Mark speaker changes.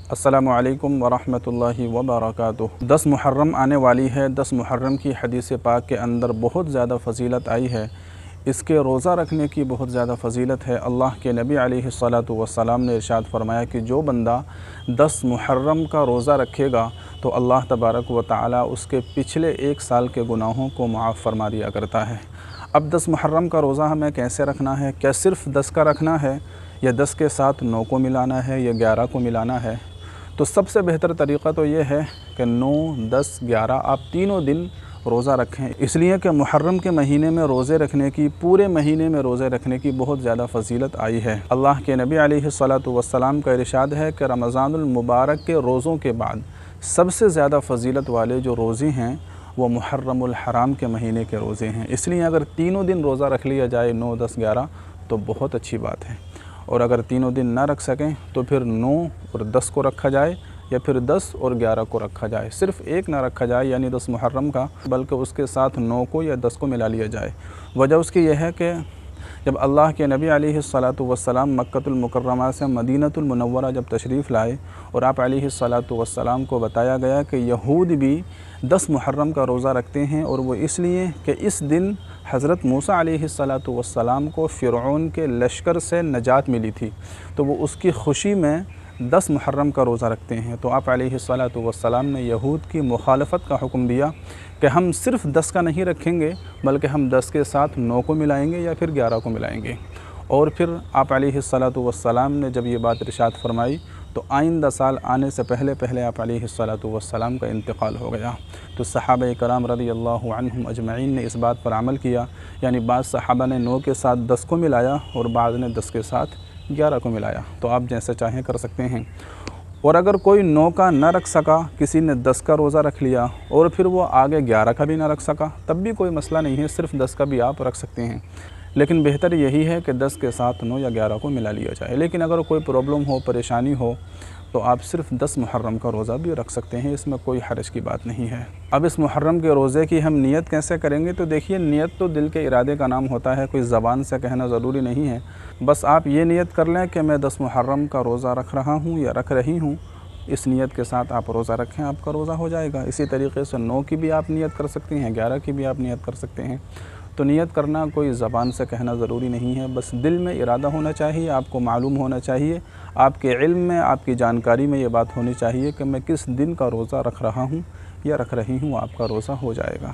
Speaker 1: السلام علیکم ورحمۃ اللہ وبرکاتہ۔ 10 محرم آنے والی ہے۔ 10 محرم کی حدیث پاک کے اندر بہت زیادہ فضیلت آئی ہے۔ اس کے روزہ رکھنے کی بہت زیادہ فضیلت ہے۔ اللہ کے نبی علیہ الصلاۃ والسلام نے ارشاد فرمایا کہ جو بندہ 10 محرم کا روزہ رکھے گا تو اللہ تبارک و تعالی اس کے پچھلے 1 سال کے گناہوں کو معاف فرما دیا کرتا ہے۔ اب 10 محرم کا روزہ ہمیں کیسے رکھنا ہے؟ کیا صرف 10 کا رکھنا ہے یا 10 کے ساتھ 9 کو ملانا ہے یا 11 کو ملانا ہے؟ تو سب سے بہتر طریقہ تو یہ ہے کہ 9، 10، 11 آپ تینوں دن روزہ رکھیں، اس لیے کہ محرم کے مہینے میں روزے رکھنے کی، پورے مہینے میں روزے رکھنے کی بہت زیادہ فضیلت آئی ہے۔ اللہ کے نبی علیہ الصلاۃ والسلام کا ارشاد ہے کہ رمضان المبارک کے روزوں کے بعد سب سے زیادہ فضیلت والے جو روزے ہیں وہ محرم الحرام کے مہینے کے روزے ہیں۔ اس لیے اگر تینوں دن روزہ رکھ لیا جائے 9، 10، 11 تو بہت اچھی بات ہے، اور اگر تینوں دن نہ رکھ سکیں تو پھر 9 اور 10 کو رکھا جائے یا پھر 10 اور 11 کو رکھا جائے، صرف ایک نہ رکھا جائے یعنی 10 محرم کا، بلکہ اس کے ساتھ 9 کو یا 10 کو ملا لیا جائے۔ وجہ اس کی یہ ہے کہ جب اللہ کے نبی علیہ الصلاۃ والسلام مکۃ المکرمہ سے مدینہ المنورہ جب تشریف لائے اور آپ علیہ الصلاۃ والسلام کو بتایا گیا کہ یہود بھی 10 محرم کا روزہ رکھتے ہیں، اور وہ اس لیے کہ اس دن حضرت موسیٰ علیہ الصلاۃ والسلام کو فرعون کے لشکر سے نجات ملی تھی، تو وہ اس کی خوشی میں 10 محرم کا روزہ رکھتے ہیں۔ تو آپ علیہ الصلاۃ والسلام نے یہود کی مخالفت کا حکم دیا کہ ہم صرف 10 کا نہیں رکھیں گے، بلکہ ہم 10 کے ساتھ 9 کو ملائیں گے یا پھر 11 کو ملائیں گے۔ اور پھر آپ علیہ الصلاۃ والسلام نے جب یہ بات ارشاد فرمائی تو آئندہ سال آنے سے پہلے آپ علیہ الصلاۃ والسلام کا انتقال ہو گیا۔ تو صحابہ کرام رضی اللہ عنہم اجمعین نے اس بات پر عمل کیا، یعنی بعض صحابہ نے 9 کے ساتھ 10 کو ملایا اور بعض نے 10 کے ساتھ 11 کو ملایا۔ تو آپ جیسے چاہیں کر سکتے ہیں۔ اور اگر کوئی 9 کا نہ رکھ سکا، کسی نے 10 کا روزہ رکھ لیا اور پھر وہ آگے 11 کا بھی نہ رکھ سکا، تب بھی کوئی مسئلہ نہیں ہے، صرف 10 کا بھی آپ رکھ سکتے ہیں، لیکن بہتر یہی ہے کہ 10 کے ساتھ 9 یا 11 کو ملا لیا جائے۔ لیکن اگر کوئی پرابلم ہو، پریشانی ہو، تو آپ صرف 10 محرم کا روزہ بھی رکھ سکتے ہیں، اس میں کوئی حرج کی بات نہیں ہے۔ اب اس محرم کے روزے کی ہم نیت کیسے کریں گے؟ تو دیکھیے، نیت تو دل کے ارادے کا نام ہوتا ہے، کوئی زبان سے کہنا ضروری نہیں ہے۔ بس آپ یہ نیت کر لیں کہ میں 10 محرم کا روزہ رکھ رہا ہوں یا رکھ رہی ہوں، اس نیت کے ساتھ آپ روزہ رکھیں، آپ کا روزہ ہو جائے گا۔ اسی طریقے سے 9 کی بھی آپ نیت کر سکتے ہیں، 11 کی بھی آپ نیت کر سکتے ہیں۔ تو نیت کرنا کوئی زبان سے کہنا ضروری نہیں ہے، بس دل میں ارادہ ہونا چاہیے، آپ کو معلوم ہونا چاہیے، آپ کے علم میں، آپ کی جانکاری میں یہ بات ہونی چاہیے کہ میں کس دن کا روزہ رکھ رہا ہوں یا رکھ رہی ہوں، آپ کا روزہ ہو جائے گا۔